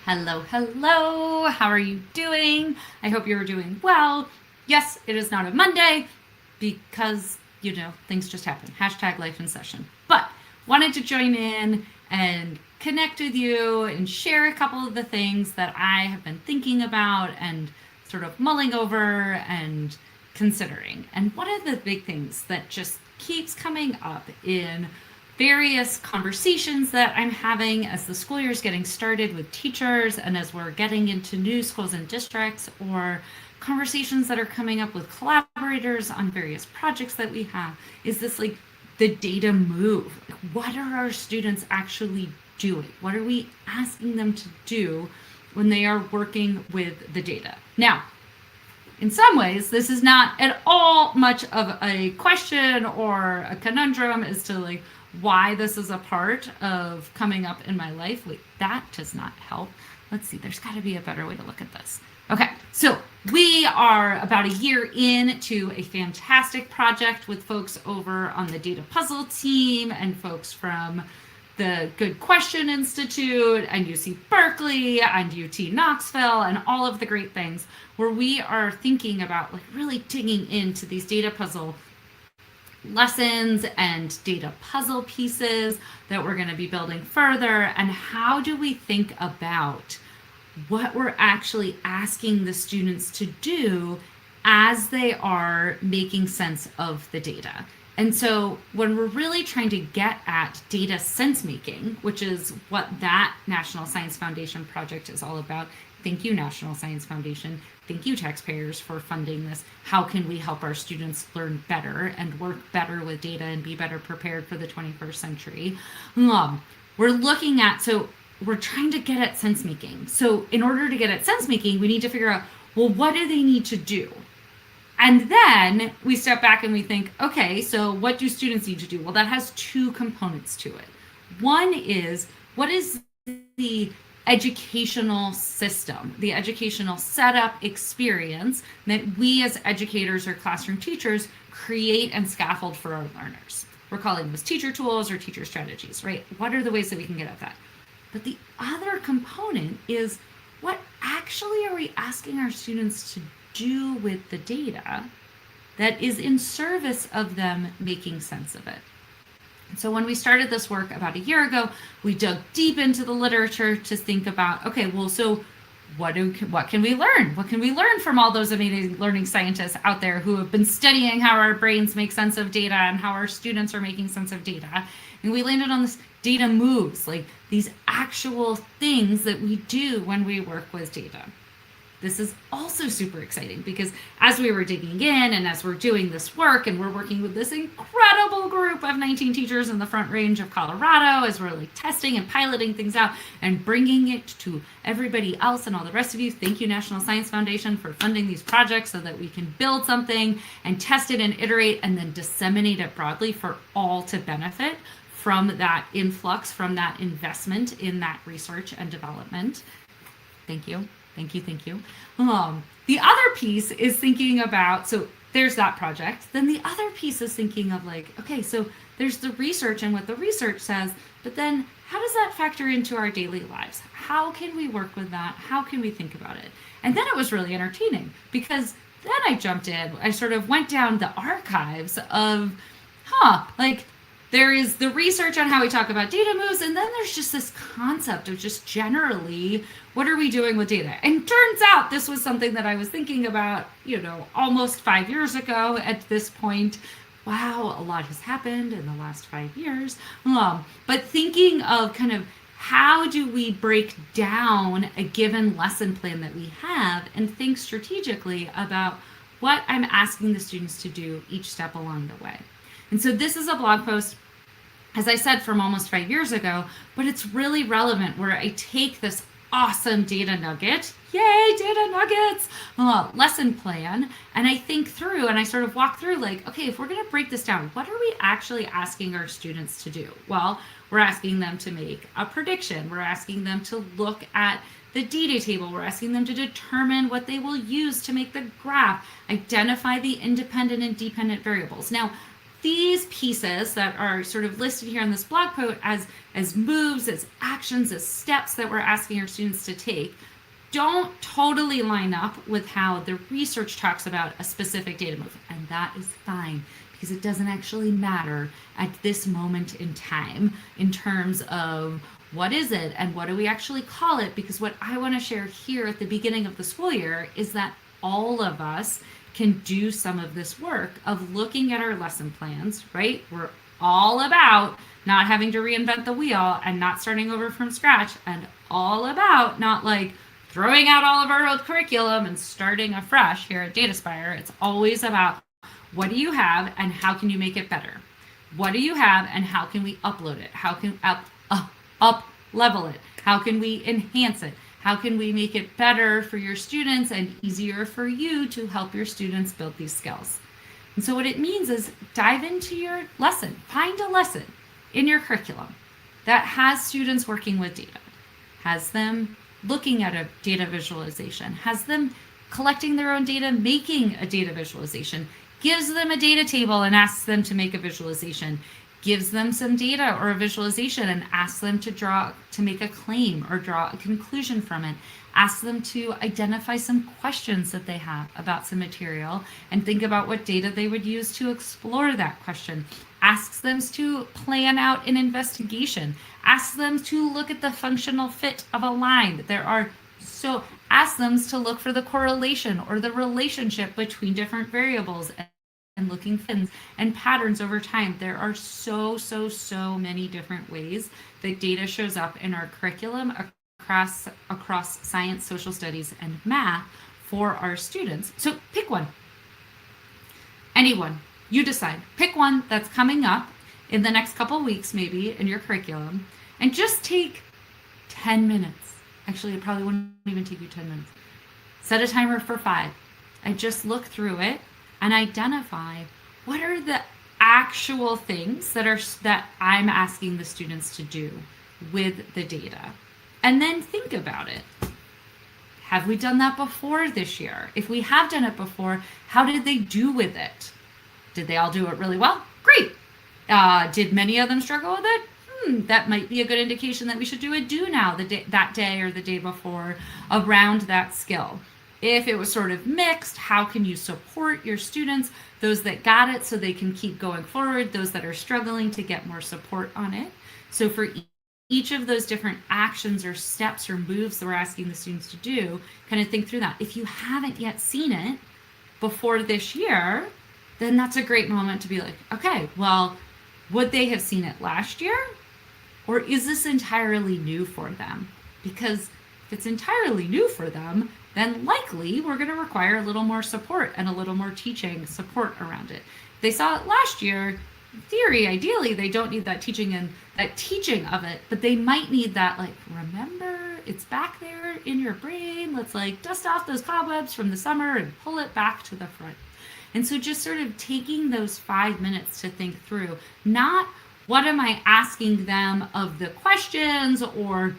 Hello, hello. How are you doing? I hope you're doing well. Yes, it is not a Monday because, things just happen. Hashtag life in session. But wanted to join in and connect with you and share a couple of the things that I have been thinking about and sort of mulling over and considering. And one of the big things that just keeps coming up in various conversations that I'm having as the school year is getting started with teachers and as we're getting into new schools and districts, or conversations that are coming up with collaborators on various projects that we have, is this like the data move. What are our students actually doing? What are we asking them to do when they are working with the data? Now, in some ways, this is not at all much of a question or a conundrum as to like why this is a part of coming up in my life. Wait, that does not help. Let's see, there's got to be a better way to look at this. Okay, so we are about a year into a fantastic project with folks over on the Data Puzzle team and folks from the Good Question Institute and UC Berkeley and UT Knoxville and all of the great things, where we are thinking about like really digging into these data puzzle lessons and data puzzle pieces that we're going to be building further, and how do we think about what we're actually asking the students to do as they are making sense of the data. And so when we're really trying to get at data sense making, which is what that National Science Foundation project is all about. Thank you, National Science Foundation. Thank you, taxpayers, for funding this. How can we help our students learn better and work better with data and be better prepared for the 21st century? We're looking at, so we're trying to get at sense making. So in order to get at sense making, we need to figure out, well, what do they need to do? And then we step back and we think, okay, so what do students need to do? Well, that has two components to it. One is, what is the educational system, the educational setup experience that we as educators or classroom teachers create and scaffold for our learners? We're calling those teacher tools or teacher strategies, right? What are the ways that we can get at that? But the other component is, what actually are we asking our students to do with the data that is in service of them making sense of it? So when we started this work about a year ago, we dug deep into the literature to think about, okay, well, so what can we learn? What can we learn from all those amazing learning scientists out there who have been studying how our brains make sense of data and how our students are making sense of data? And we landed on this data moves, like these actual things that we do when we work with data. This is also super exciting because as we were digging in and as we're doing this work and we're working with this incredible group of 19 teachers in the Front Range of Colorado, as we're like testing and piloting things out and bringing it to everybody else and all the rest of you, thank you, National Science Foundation, for funding these projects so that we can build something and test it and iterate and then disseminate it broadly for all to benefit from that influx, from that investment in that research and development. Thank you. Thank you, thank you. The other piece is thinking about, so there's that project. Then the other piece is thinking of like, okay, so there's the research and what the research says, but then how does that factor into our daily lives? How can we work with that? How can we think about it? And then it was really entertaining because then I jumped in, I sort of went down the archives of, like, there is the research on how we talk about data moves, and then there's just this concept of just generally, what are we doing with data? And turns out this was something that I was thinking about, almost 5 years ago at this point. Wow, a lot has happened in the last 5 years. But thinking of kind of how do we break down a given lesson plan that we have and think strategically about what I'm asking the students to do each step along the way. And so this is a blog post, as I said, from almost 5 years ago, but it's really relevant where I take this awesome data nugget, yay, data nuggets, lesson plan, and I think through and I sort of walk through like, okay, if we're going to break this down, what are we actually asking our students to do? Well, we're asking them to make a prediction. We're asking them to look at the data table. We're asking them to determine what they will use to make the graph, identify the independent and dependent variables. Now, these pieces that are sort of listed here in this blog post as moves, as actions, as steps that we're asking our students to take don't totally line up with how the research talks about a specific data move. And that is fine, because it doesn't actually matter at this moment in time in terms of what is it and what do we actually call it. Because what I want to share here at the beginning of the school year is that all of us can do some of this work of looking at our lesson plans, right? We're all about not having to reinvent the wheel and not starting over from scratch, and all about not like throwing out all of our old curriculum and starting afresh here at Dataspire. It's always about what do you have and how can you make it better? What do you have and how can we upload it? How can up level it? How can we enhance it? How can we make it better for your students and easier for you to help your students build these skills? And so what it means is dive into your lesson. Find a lesson in your curriculum that has students working with data, has them looking at a data visualization, has them collecting their own data, making a data visualization, gives them a data table and asks them to make a visualization, gives them some data or a visualization and asks them to make a claim or draw a conclusion from it, asks them to identify some questions that they have about some material and think about what data they would use to explore that question, asks them to plan out an investigation, asks them to look at the functional fit of a line. Ask them to look for the correlation or the relationship between different variables and looking things and patterns over time. There are so many different ways that data shows up in our curriculum across science, social studies, and math for our students. So pick one. Anyone. You decide. Pick one that's coming up in the next couple of weeks, maybe, in your curriculum, and just take 10 minutes. Actually, it probably wouldn't even take you 10 minutes. Set a timer for 5 and just look through it and identify what are the actual things that I'm asking the students to do with the data. And then think about it. Have we done that before this year? If we have done it before, how did they do with it? Did they all do it really well? Great. Did many of them struggle with it? That might be a good indication that we should do a do now that day or the day before around that skill. If it was sort of mixed, how can you support your students, those that got it so they can keep going forward, those that are struggling to get more support on it? So for each of those different actions or steps or moves that we're asking the students to do, kind of think through that. If you haven't yet seen it before this year, then that's a great moment to be like, okay, well, would they have seen it last year? Or is this entirely new for them? Because if it's entirely new for them, then likely we're going to require a little more support and a little more teaching support around it. If they saw it last year, in theory, ideally, they don't need that teaching and that teaching of it, but they might need that, like, remember, it's back there in your brain. Let's like dust off those cobwebs from the summer and pull it back to the front. And so just sort of taking those 5 minutes to think through, not what am I asking them of the questions or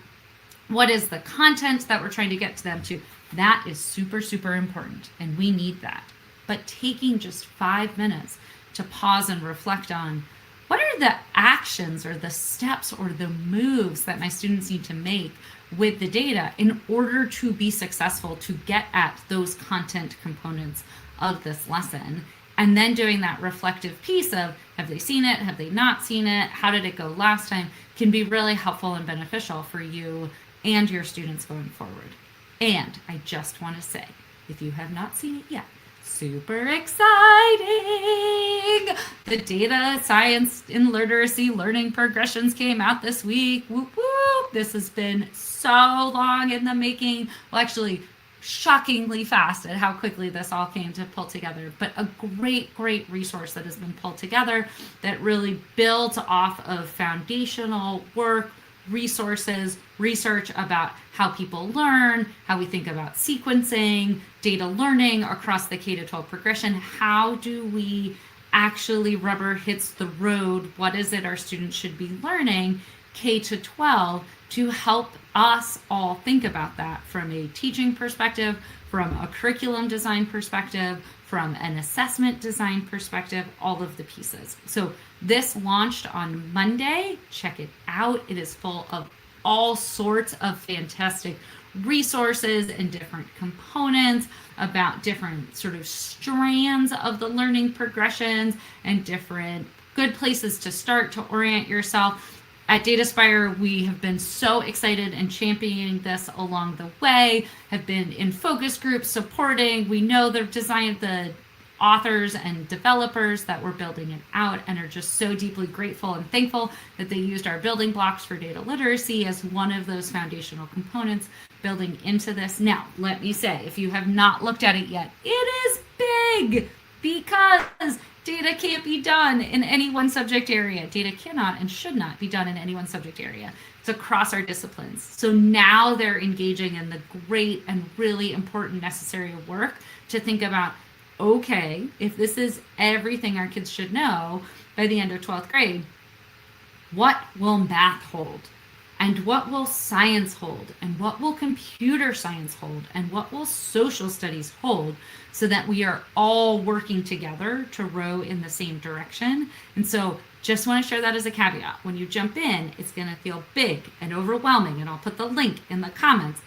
what is the content that we're trying to get to them to. That is super important, and we need that. But taking just 5 minutes to pause and reflect on what are the actions or the steps or the moves that my students need to make with the data in order to be successful to get at those content components of this lesson. And then doing that reflective piece of have they seen it, have they not seen it, how did it go last time, can be really helpful and beneficial for you and your students going forward. And I just want to say, if you have not seen it yet, super exciting! The data science and literacy learning progressions came out this week. Whoop, whoop. This has been so long in the making. Well, actually, shockingly fast at how quickly this all came to pull together, but a great resource that has been pulled together that really builds off of foundational work, resources, research about how people learn, how we think about sequencing, data learning across the K-12 progression. How do we actually rubber hits the road? What is it our students should be learning K-12 to help us all think about that from a teaching perspective, from a curriculum design perspective, from an assessment design perspective, all of the pieces. So this launched on Monday. Check it out. It is full of all sorts of fantastic resources and different components about different sort of strands of the learning progressions and different good places to start to orient yourself. At Dataspire, we have been so excited and championing this along the way, have been in focus groups supporting. We know the authors and developers that were building it out, and are just so deeply grateful and thankful that they used our building blocks for data literacy as one of those foundational components building into this. Now, let me say, if you have not looked at it yet, it is big because data can't be done in any one subject area. Data cannot and should not be done in any one subject area. It's across our disciplines. So now they're engaging in the great and really important necessary work to think about, okay, if this is everything our kids should know by the end of 12th grade, what will math hold? And what will science hold? And what will computer science hold? And what will social studies hold? So that we are all working together to row in the same direction. And so just want to share that as a caveat. When you jump in, it's going to feel big and overwhelming. And I'll put the link in the comments.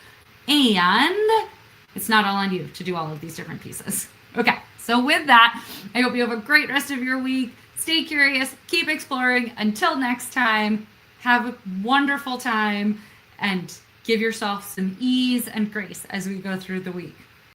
And it's not all on you to do all of these different pieces. Okay, so with that, I hope you have a great rest of your week. Stay curious, keep exploring. Until next time, have a wonderful time and give yourself some ease and grace as we go through the week.